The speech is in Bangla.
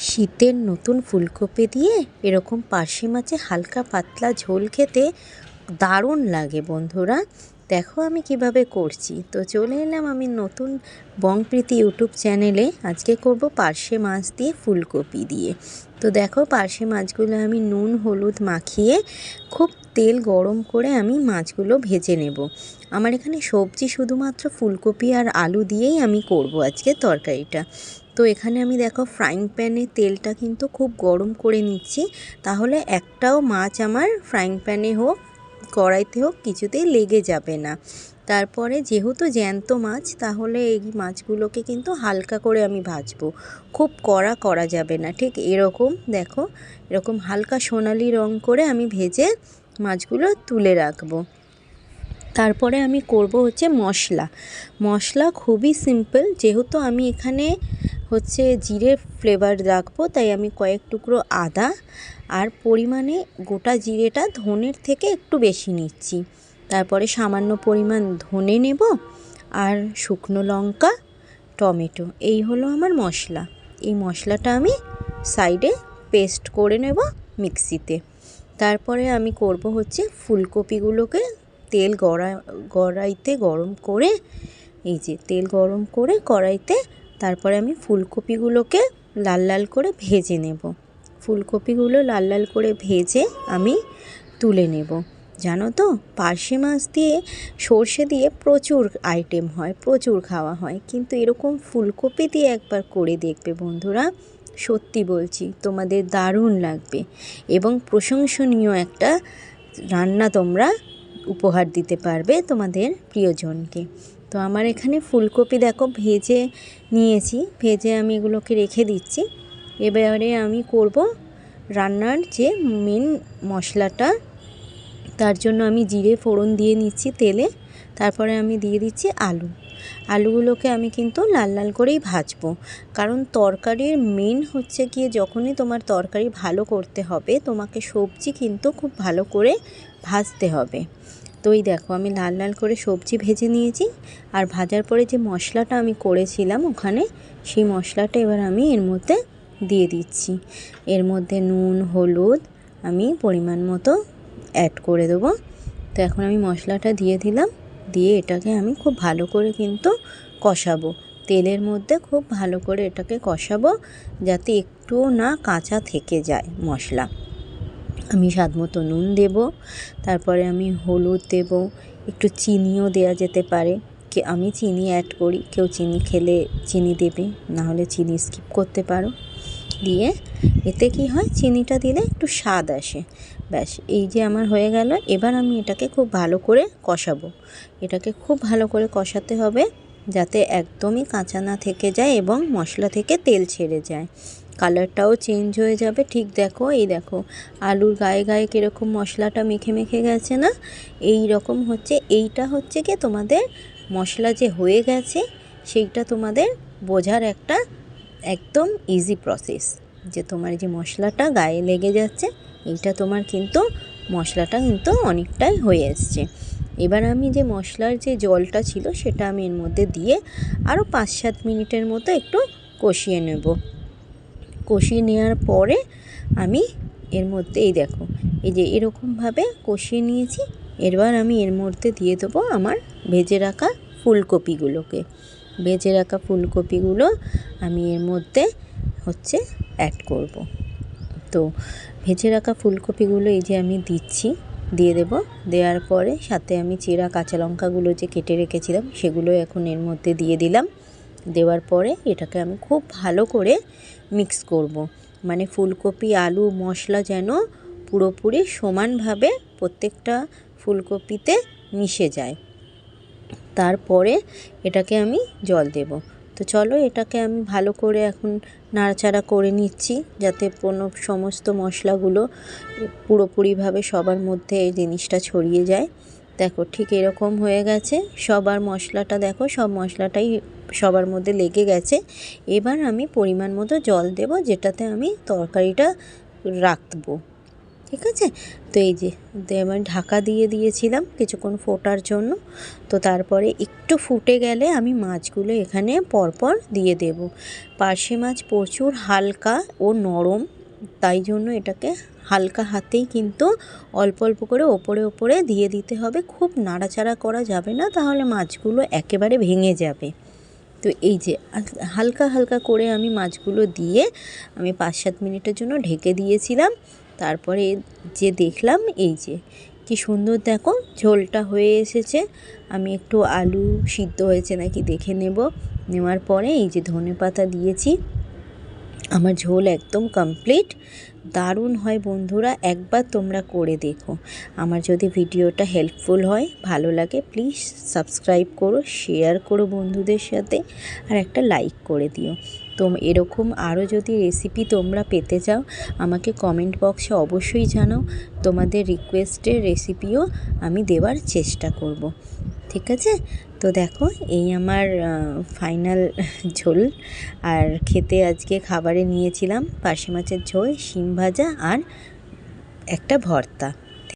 শীতের নতুন ফুলকপি দিয়ে এরকম পার্শে মাছে হালকা পাতলা ঝোল খেতে দারুণ লাগে বন্ধুরা। দেখো আমি কিভাবে করছি। তো চলে এলাম আমি নতুন বংপ্রীতি ইউটিউব চ্যানেলে। আজকে করব পার্শে মাছ দিয়ে ফুলকপি দিয়ে। তো দেখো পার্শে মাছগুলো আমি নুন হলুদ মাখিয়ে খুব তেল গরম করে আমি মাছগুলো ভেজে নেব। আমার এখানে সবজি শুধুমাত্র ফুলকপি আর আলু দিয়েই আমি করব আজকে তরকারিটা। তো এখানে আমি দেখো ফ্রাইং প্যানে তেলটা কিন্তু খুব গরম করে নিচ্ছি, তাহলে একটাও মাছ আমার ফ্রাইং প্যানে হোক কড়াইতে হোক কিছুতেই লেগে যাবে না। তারপরে যেহেতু জ্যান্ত মাছ, তাহলে এই মাছগুলোকে কিন্তু হালকা করে আমি ভাজবো, খুব কড়া করা যাবে না। ঠিক এরকম দেখো, এরকম হালকা সোনালি রং করে আমি ভেজে মাছগুলো তুলে রাখবো। তারপরে আমি করব হচ্ছে মশলা খুবই সিম্পল। যেহেতু আমি এখানে হচ্ছে জিরে ফ্লেভার রাখবো, তাই আমি কয়েক টুকরো আদা আর পরিমাণে গোটা জিরেটা ধনের থেকে একটু বেশি নিচ্ছি। তারপরে সামান্য পরিমাণ ধনে নেব আর শুকনো লঙ্কা, টমেটো, এই হলো আমার মশলা। এই মশলাটা আমি সাইডে পেস্ট করে নেব মিক্সিতে। তারপরে আমি করব হচ্ছে ফুলকপিগুলোকে তেল কড়াইতে গরম করে, এই যে তেল গরম করে কড়াইতে, তারপরে আমি ফুলকপিগুলোকে লাল লাল করে ভেজে নেব। ফুলকপিগুলো লাল লাল করে ভেজে আমি তুলে নেব। জানো তো, পার্শে মাছ দিয়ে সর্ষে দিয়ে প্রচুর আইটেম হয়, প্রচুর খাওয়া হয়, কিন্তু এরকম ফুলকপি দিয়ে একবার করে দেখবে বন্ধুরা। সত্যি বলছি, তোমাদের দারুণ লাগবে এবং প্রশংসনীয় একটা রান্না তোমরা উপহার দিতে পারবে তোমাদের প্রিয়জনকে। তো আমার এখানে ফুলকপি দেখো ভেজে নিয়েছি, ভেজে আমি এগুলোকে রেখে দিচ্ছি। এবারে আমি করব রান্নার যে মেন মশলাটা, তার জন্য আমি জিরে ফোড়ন দিয়ে নিচ্ছি তেলে। তারপরে আমি দিয়ে দিচ্ছি আলুগুলোকে আমি কিন্তু লাল লাল করেই ভাজবো, কারণ তরকারির মেন হচ্ছে গিয়ে যখনই তোমার তরকারি ভালো করতে হবে, তোমাকে সবজি কিন্তু খুব ভালো করে ভাজতে হবে। তো এই দেখো আমি লাল লাল করে সবজি ভেজে নিয়েছি, আর ভাজার পরে যে মশলাটা আমি করেছিলাম ওখানে, সেই মশলাটা এবার আমি এর মধ্যে দিয়ে দিচ্ছি। এর মধ্যে নুন হলুদ আমি পরিমাণ মতো অ্যাড করে দেবো। তো এখন আমি মশলাটা দিয়ে দিলাম, দিয়ে এটাকে আমি খুব ভালো করে কিন্তু কষাবো। তেলের মধ্যে খুব ভালো করে এটাকে কষাবো, যাতে একটুও না কাঁচা থেকে যায় মশলা। আমি স্বাদ মতো নুন দেব, তারপরে আমি হলুদ দেব, একটু চিনিও দেওয়া যেতে পারে। আমি চিনি অ্যাড করি, কেউ চিনি খেলে চিনি দেবে, নাহলে চিনি স্কিপ করতে পারো। দিয়ে এতে কি হয়, চিনিটা দিলে একটু স্বাদ আসে। ব্যাস, এই যে আমার হয়ে গেল। এবার আমি এটাকে খুব ভালো করে কষাবো। এটাকে খুব ভালো করে কষাতে হবে, যাতে একদমই কাঁচা না থেকে যায় এবং মশলা থেকে তেল ছেড়ে যায়, কালারটাও চেঞ্জ হয়ে যাবে। ঠিক দেখো, এই দেখো আলুর গায়ে গায়ে কীরকম মশলাটা মেখে মেখে গেছে না, এই রকম হচ্ছে। এইটা হচ্ছে কি তোমাদের মশলা যে হয়ে গেছে, সেইটা তোমাদের বোঝার একটা একদম ইজি প্রসেস, যে তোমার যে মশলাটা গায়ে লেগে যাচ্ছে, এইটা তোমার কিন্তু মশলাটা কিন্তু অনেকটাই হয়ে এসছে। এবার আমি যে মশলার যে জলটা ছিল সেটা আমি এর মধ্যে দিয়ে আরও 5-7 মিনিটের মতো একটু কষিয়ে নেব। কষিয়ে নেওয়ার পরে আমি এর মধ্যে এই দেখো, এই যে এরকমভাবে কষিয়ে নিয়েছি। এবার আমি এর মধ্যে দিয়ে দেবো আমার ভেজে রাখা ফুলকপিগুলো আমি এর মধ্যে হচ্ছে অ্যাড করব। তো ভেজে রাখা ফুলকপিগুলো এই যে আমি দিয়ে দেব। দেওয়ার পরে সাথে আমি চেরা কাঁচা লঙ্কাগুলো যে কেটে রেখেছিলাম সেগুলো এখন এর মধ্যে দিয়ে দিলাম। দেওয়ার পরে এটাকে আমি খুব ভালো করে মিক্স করব, মানে ফুলকপি আলু মশলা যেন পুরোপুরি সমানভাবে প্রত্যেকটা ফুলকপিতে মিশে যায়। তারপরে এটাকে আমি জল দেব। তো চলো এটাকে আমি ভালো করে এখন নাড়াচাড়া করে নিচ্ছি, যাতে সমস্ত মশলাগুলো পুরোপুরিভাবে সবার মধ্যে এই জিনিসটা ছড়িয়ে যায়। দেখো ঠিক এরকম হয়ে গেছে, সবার মশলাটা দেখো, সব মশলাটাই সবার মধ্যে লেগে গেছে। এবার আমি পরিমাণ মতো জল দেব, যেটাতে আমি তরকারিটা রাখবো। ঠিক আছে। তো এই যে আমি ঢাকা দিয়ে দিয়েছিলাম কিছুক্ষণ ফোটার জন্য। তো তারপরে একটু ফুটে গেলে আমি মাছগুলো এখানে পরপর দিয়ে দেব। পার্শে মাছ প্রচুর হালকা ও নরম, তাই জন্য এটাকে হালকা হাতেই কিন্তু অল্প অল্প করে ওপরে ওপরে দিয়ে দিতে হবে। খুব নাড়াচাড়া করা যাবে না, তাহলে মাছগুলো একেবারে ভেঙে যাবে। তো এই যে হালকা হালকা করে আমি মাছগুলো দিয়ে আমি 5-7 মিনিটের জন্য ঢেকে দিয়েছিলাম। তারপরে যে দেখলাম এই যে কি সুন্দর দেখো ঝোলটা হয়ে এসেছে। আমি একটু আলু সিদ্ধ হয়েছে নাকি দেখে নেওয়ার পরে এই যে ধনেপাতা দিয়েছি। আমার ঝোল একদম কমপ্লিট। দারুণ হয় বন্ধুরা, একবার তোমরা করে দেখো। আমার যদি ভিডিওটা হেল্পফুল হয়, ভালো লাগে, প্লিজ সাবস্ক্রাইব করো, শেয়ার করো বন্ধুদের সাথে, আর একটা লাইক করে দিও। তো এরকম আরও যদি রেসিপি তোমরা পেতে চাও আমাকে কমেন্ট বক্সে অবশ্যই জানাও। তোমাদের রিকোয়েস্টের রেসিপিও আমি দেওয়ার চেষ্টা করব। ঠিক আছে। তো দেখো এই আমার ফাইনাল ঝোল। আর খেতে আজকে খাবারে নিয়েছিলাম পার্শে মাছের ঝোল, শিম ভাজা আর একটা ভর্তা।